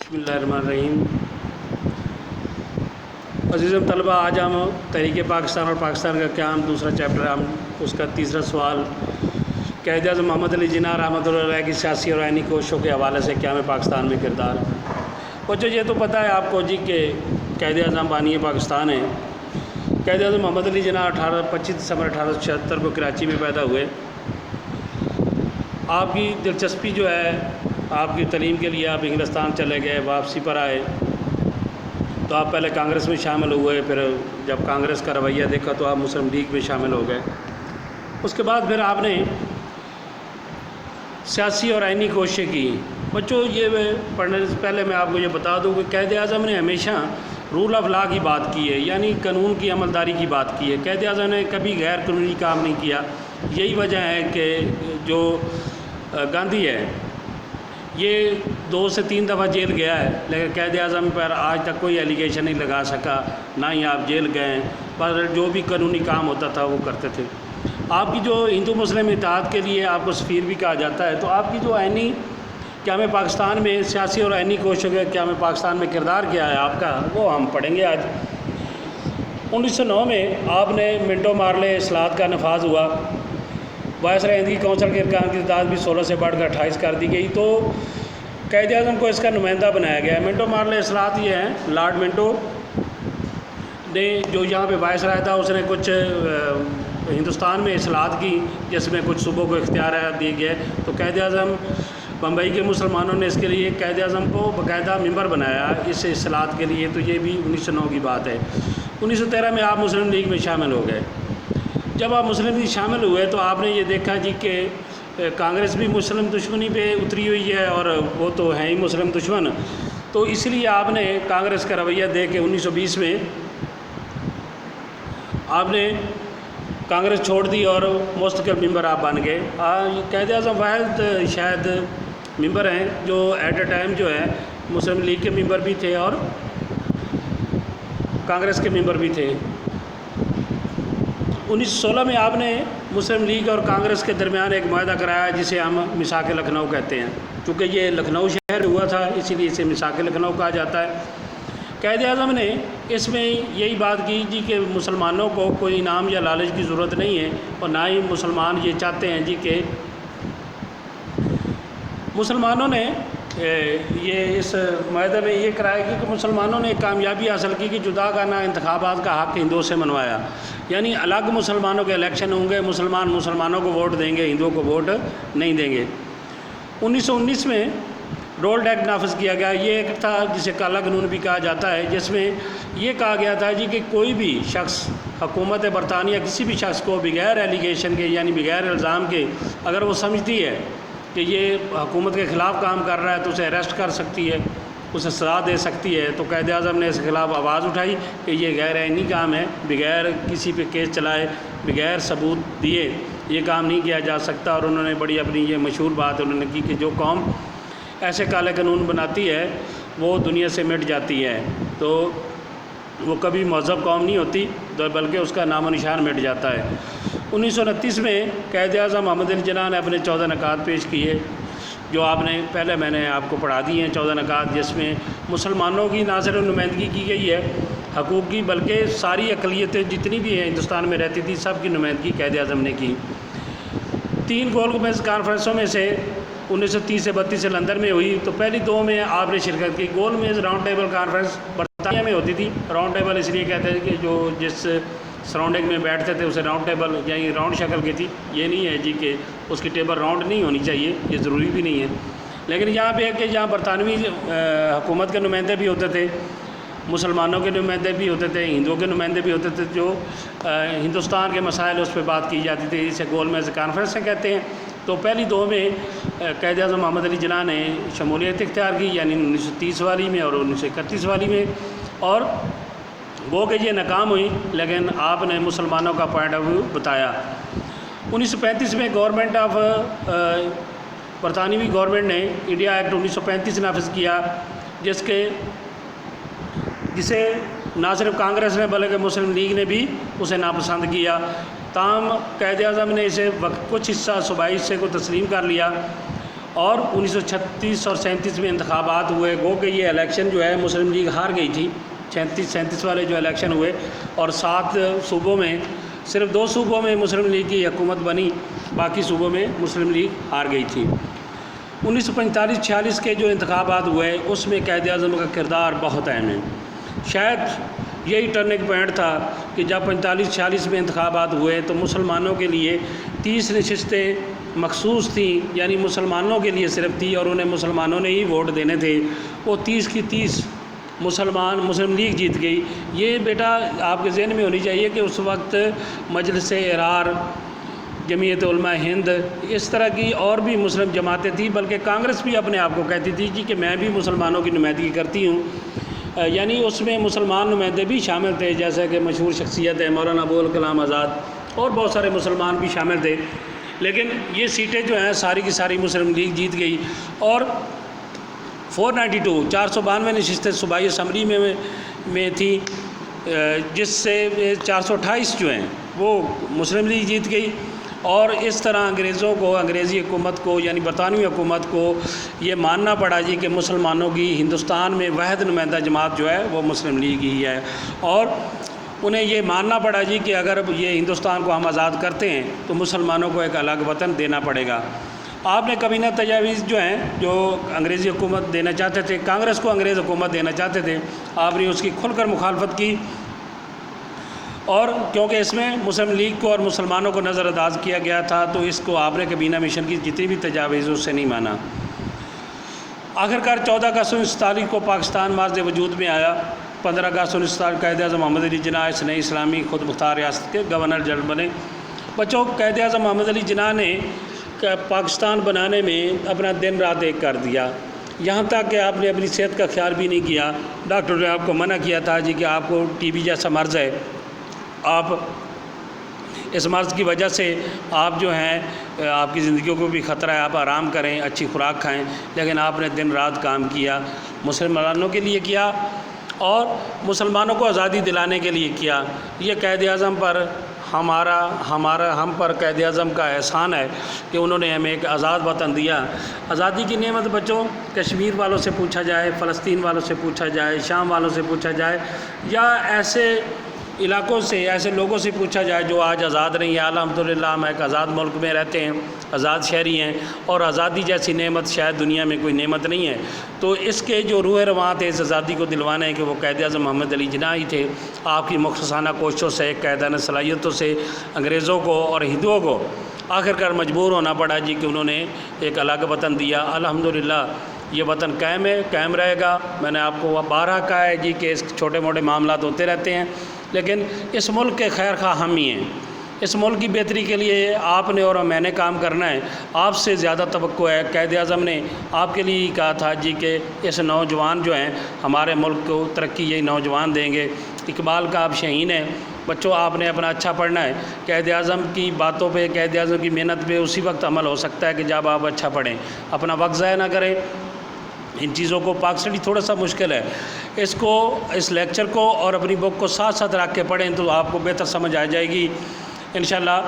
बिस्मिल्लाहिर्रहमानिर्रहीम। अज़ीज़ तलबा, आज हम तहरीक पाकिस्तान और पाकिस्तान का क़याम दूसरा चैप्टर, हम उसका तीसरा सवाल क़ायद आज़म मोहम्मद अली जिन्ना रहमतुल्लाह अलैह की सियासी और आइनी कोशिशों के हवाले से क़याम पाकिस्तान में किरदार। बच्चों, ये तो पता है आपको जी कि क़ायद आज़म बानी पाकिस्तान है। क़ायद आज़म मोहम्मद अली जिन्ना 25 दिसंबर 1876 को कराची में पैदा हुए। आपकी दिलचस्पी जो है आपकी तालीम के लिए आप इंग्लिस्तान चले गए, वापसी पर आए तो आप पहले कांग्रेस में शामिल हुए, फिर जब कांग्रेस का रवैया देखा तो आप मुस्लिम लीग में शामिल हो गए। उसके बाद फिर आपने सियासी और आइनी कोशिशें की। बच्चों, ये पढ़ने से पहले मैं आपको ये बता दूं कि क़ायद आज़म ने हमेशा रूल ऑफ लॉ की बात की है, यानी कानून की अमलदारी की बात की है। क़ायद आज़म ने कभी गैर कानूनी काम नहीं किया। यही वजह है कि जो गांधी है ये 2 से 3 दफ़ा जेल गया है, लेकिन क़ायद आज़म पर आज तक कोई एलिगेशन नहीं लगा सका, ना ही आप जेल गए, पर जो भी कानूनी काम होता था वो करते थे। आपकी जो हिंदू मुस्लिम इत्तेहाद के लिए आपको सफ़ीर भी कहा जाता है, तो आपकी जो आइनी क़याम पाकिस्तान में सियासी और आइनी कोशिशों के क़याम पाकिस्तान में किरदार क्या है आपका, वो हम पढ़ेंगे आज। 1909 में आपने मिंटो मार्ले इस्लाहत का नफाज हुआ। वायसराय हिंद की कौंसिल के अरकान की तादाद भी 16 से बढ़कर 28 कर दी गई, तो क़ायद आज़म को इसका नुमाइंदा बनाया गया। मिंटो मार्ले इस्लाहत ये हैं, लॉर्ड मिंटो ने जो यहाँ पे वायसराय था उसने कुछ हिंदुस्तान में इस्लाहत की, जिसमें कुछ सूबों को इख्तियार दिए गए। तो क़ायद आज़म बम्बई के मुसलमानों ने इसके लिए क़ायद आज़म को बाकायदा मेंबर बनाया इस इस्लाहत के लिए, तो ये भी 1909 की बात है। 1913 में आप मुस्लिम लीग में शामिल हो गए। जब आप मुस्लिम लीग शामिल हुए तो आपने ये देखा जी कि कांग्रेस भी मुस्लिम दुश्मनी पे उतरी हुई है और वो तो है ही मुस्लिम दुश्मन, तो इसलिए आपने कांग्रेस का रवैया देख के 1920 में आपने कांग्रेस छोड़ दी और मुस्तकिल मेंबर आप बन गए। क़ायद आज़म वाहिद शायद मेंबर हैं जो एट अ टाइम जो है मुस्लिम लीग के मेंबर भी थे और कांग्रेस के मेंबर भी थे। 1916 में आपने मुस्लिम लीग और कांग्रेस के दरमियान एक मुआहदा कराया जिसे हम मिसाक लखनऊ कहते हैं। चूँकि ये लखनऊ शहर में हुआ था इसीलिए इसे मिसाक लखनऊ कहा जाता है। क़ायद आज़म ने इसमें यही बात की जी कि मुसलमानों को कोई इनाम या लालच की ज़रूरत नहीं है और ना ही मुसलमान ये चाहते हैं जी कि मुसलमानों ने ये इस मुआहदे में ये कराया कि मुसलमानों ने कामयाबी हासिल की कि जुदा करना इंतखाबात का हक़ हिंदुओं से मनवाया, यानी अलग मुसलमानों के इलेक्शन होंगे, मुसलमान मुसलमानों को वोट देंगे, हिंदुओं को वोट नहीं देंगे। 1919 में रोल्ड एक्ट नाफिज किया गया। ये एक था जिसे काला कानून भी कहा जाता है, जिसमें ये कहा गया था जी कि कोई भी शख्स हुकूमत बरतानिया किसी भी शख्स को बगैर एलिगेशन के यानी बगैर इल्ज़ाम के अगर वो समझती है कि ये हुकूमत के ख़िलाफ़ काम कर रहा है तो उसे अरेस्ट कर सकती है, उसे सज़ा दे सकती है। तो क़ायद आज़म ने इसके ख़िलाफ़ आवाज़ उठाई कि ये गैर आइनी काम है, बगैर किसी पे केस चलाए, बगैर सबूत दिए ये काम नहीं किया जा सकता। और उन्होंने बड़ी अपनी ये मशहूर बात उन्होंने की कि जो कौम ऐसे काले कानून बनाती है वो दुनिया से मिट जाती है, तो वो कभी महज़ब कौम नहीं होती बल्कि उसका नामो निशान मिट जाता है। 1929 में क़ायद आज़म मोहम्मद अली जिन्ना ने अपने 14 नकात पेश किए, जो आपने पहले मैंने आपको पढ़ा दी हैं। 14 नकात जिसमें मुसलमानों की ना सिर्फ नुमाइंदगी की गई है हकूक़ की, बल्कि सारी अक़लियतें जितनी भी हैं हिंदुस्तान में रहती थी सब की नुमाइंदगी क़ायद आज़म ने की। 3 गोल मेज़ कॉन्फ्रेंसों में से 1930 से 32 से लंदन में हुई, तो पहली 2 में आपने शिरकत की। गोल मेज़ राउंड टेबल कॉन्फ्रेंस बरतानिया में होती थी। राउंड टेबल इसलिए कहते हैं कि जो जिस सराउंडिंग में बैठते थे उसे राउंड टेबल यानी राउंड शक्ल की थी। ये नहीं है जी कि उसकी टेबल राउंड नहीं होनी चाहिए, ये ज़रूरी भी नहीं है, लेकिन यहाँ पे है कि जहाँ बरतानवी हुकूमत के नुमाइंदे भी होते थे, मुसलमानों के नुमाइंदे भी होते थे, हिंदुओं के नुमाइंदे भी होते थे, जो हिंदुस्तान के मसाइल उस पर बात की जाती थी। इसे गोल मेज़ कॉन्फ्रेंस से कहते हैं। तो पहली 2 में क़ायद आज़म मोहम्मद अली जिन्ना ने शमूलियत इख्तियार की, यानी 1930 वाली में और 1931 वाली में, और वो कि ये नाकाम हुई, लेकिन आपने मुसलमानों का पॉइंट ऑफ व्यू बताया। 1935 में गवर्नमेंट ऑफ बरतानवी गवर्नमेंट ने इंडिया एक्ट 1935 नाफिज किया, जिसे ना सिर्फ कांग्रेस ने बल्कि मुस्लिम लीग ने भी उसे नापसंद किया। ताहम क़ायद आज़म ने इसे कुछ हिस्सा सूबाई हिस्से को तस्लीम कर लिया اور 1936 اور 37 میں انتخابات ہوئے، گو کہ یہ الیکشن جو ہے مسلم لیگ ہار گئی تھی، 37 والے جو الیکشن ہوئے، اور 7 صوبوں میں، صرف 2 صوبوں میں مسلم لیگ کی حکومت بنی، باقی صوبوں میں مسلم لیگ ہار گئی تھی۔ 1945-46 کے جو انتخابات ہوئے اس میں قائد اعظم کا کردار بہت اہم ہے۔ شاید یہی ٹرننگ پوائنٹ تھا کہ جب 45-46 میں انتخابات ہوئے تو مسلمانوں کے لیے 30 نشستیں مخصوص تھیں، یعنی مسلمانوں کے لیے صرف تھی، اور انہیں مسلمانوں نے ہی ووٹ دینے تھے۔ وہ 30 کی 30 مسلم لیگ جیت گئی۔ یہ بیٹا آپ کے ذہن میں ہونی چاہیے کہ اس وقت مجلس احرار، جمعیت علماء ہند، اس طرح کی اور بھی مسلم جماعتیں تھیں، بلکہ کانگریس بھی اپنے آپ کو کہتی تھی جی کہ میں بھی مسلمانوں کی نمائندگی کرتی ہوں، یعنی اس میں مسلمان نمائندے بھی شامل تھے، جیسا کہ مشہور شخصیت ہے مولانا ابوالکلام آزاد، اور بہت سارے مسلمان بھی شامل تھے۔ لیکن یہ سیٹیں جو ہیں ساری کی ساری مسلم لیگ جیت گئی، اور 492 نشستیں صوبائی اسمبلی میں تھی، جس سے 428 جو ہیں وہ مسلم لیگ جیت گئی۔ اور اس طرح انگریزی حکومت کو، یعنی برطانوی حکومت کو یہ ماننا پڑا جی کہ مسلمانوں کی ہندوستان میں واحد نمائندہ جماعت جو ہے وہ مسلم لیگ ہی ہے، اور انہیں یہ ماننا پڑا جی کہ اگر یہ ہندوستان کو ہم آزاد کرتے ہیں تو مسلمانوں کو ایک الگ وطن دینا پڑے گا۔ آپ نے کابینہ تجاویز جو ہیں جو انگریزی حکومت دینا چاہتے تھے، کانگریس کو انگریز حکومت دینا چاہتے تھے، آپ نے اس کی کھل کر مخالفت کی، اور کیونکہ اس میں مسلم لیگ کو اور مسلمانوں کو نظر انداز کیا گیا تھا تو اس کو آپ نے کابینہ مشن کی جتنی بھی تجاویز اس سے نہیں مانا۔ آخرکار 14 اگست 1947 کو پاکستان ماض وجود میں آیا۔ 15 اگست 1947 قائد اعظم محمد علی جناح اس نئی اسلامی خود مختار ریاست کے گورنر جنرل بنے۔ بچوں، قائد اعظم محمد علی جناح نے پاکستان بنانے میں اپنا دن رات ایک کر دیا، یہاں تک کہ آپ نے اپنی صحت کا خیال بھی نہیں کیا۔ ڈاکٹر نے آپ کو منع کیا تھا جی کہ آپ کو ٹی بی جیسا مرض ہے، آپ اس مرض کی وجہ سے آپ جو ہیں آپ کی زندگیوں کو بھی خطرہ ہے، آپ آرام کریں، اچھی خوراک کھائیں، لیکن آپ نے دن رات کام کیا، مسلمانوں کے لیے کیا اور مسلمانوں کو آزادی دلانے کے لیے کیا۔ یہ قائد اعظم پر ہم پر قائد اعظم کا احسان ہے کہ انہوں نے ہمیں ایک آزاد وطن دیا۔ آزادی کی نعمت بچوں کشمیر والوں سے پوچھا جائے، فلسطین والوں سے پوچھا جائے، شام والوں سے پوچھا جائے، یا ایسے علاقوں سے، ایسے لوگوں سے پوچھا جائے جو آج آزاد نہیں ہے، الحمدللہ ہم ایک آزاد ملک میں رہتے ہیں، آزاد شہری ہیں، اور آزادی جیسی نعمت شاید دنیا میں کوئی نعمت نہیں ہے۔ تو اس کے جو روح رواں تھے اس آزادی کو دلوانے کہ وہ قائد اعظم محمد علی جناح ہی تھے۔ آپ کی مخلصانہ کوششوں سے، قائدانہ صلاحیتوں سے انگریزوں کو اور ہندوؤں کو آخرکار مجبور ہونا پڑا جی کہ انہوں نے ایک الگ وطن دیا۔ الحمدللہ یہ وطن قائم ہے، قائم رہے گا۔ میں نے آپ کو بارہا کہا ہے جی کہ اس چھوٹے موٹے معاملات ہوتے رہتے ہیں، لیکن اس ملک کے خیر خواہ ہم ہی ہیں۔ اس ملک کی بہتری کے لیے آپ نے اور میں نے کام کرنا ہے۔ آپ سے زیادہ توقع ہے۔ قائد اعظم نے آپ کے لیے کہا تھا جی کہ اس نوجوان جو ہیں ہمارے ملک کو ترقی یہی نوجوان دیں گے۔ اقبال کا آپ شہین ہیں۔ بچوں، آپ نے اپنا اچھا پڑھنا ہے۔ قائد اعظم کی باتوں پہ، قائد اعظم کی محنت پہ اسی وقت عمل ہو سکتا ہے کہ جب آپ اچھا پڑھیں، اپنا وقت ضائع نہ کریں۔ ان چیزوں کو پاک اسٹڈی تھوڑا سا مشکل ہے، اس لیکچر کو اور اپنی بک کو ساتھ ساتھ رکھ کے پڑھیں تو آپ کو بہتر سمجھ آ جائے گی۔ انشاءاللہ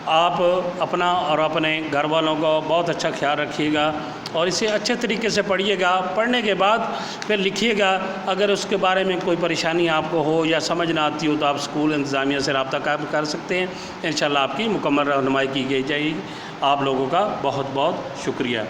آپ اپنا اور اپنے گھر والوں کا بہت اچھا خیال رکھیے گا اور اسے اچھے طریقے سے پڑھیے گا۔ پڑھنے کے بعد پھر لکھیے گا۔ اگر اس کے بارے میں کوئی پریشانی آپ کو ہو یا سمجھ نہ آتی ہو تو آپ اسکول انتظامیہ سے رابطہ کر سکتے ہیں۔ انشاءاللہ آپ کی مکمل رہنمائی کی جائے گی۔ آپ لوگوں کا بہت بہت شکریہ۔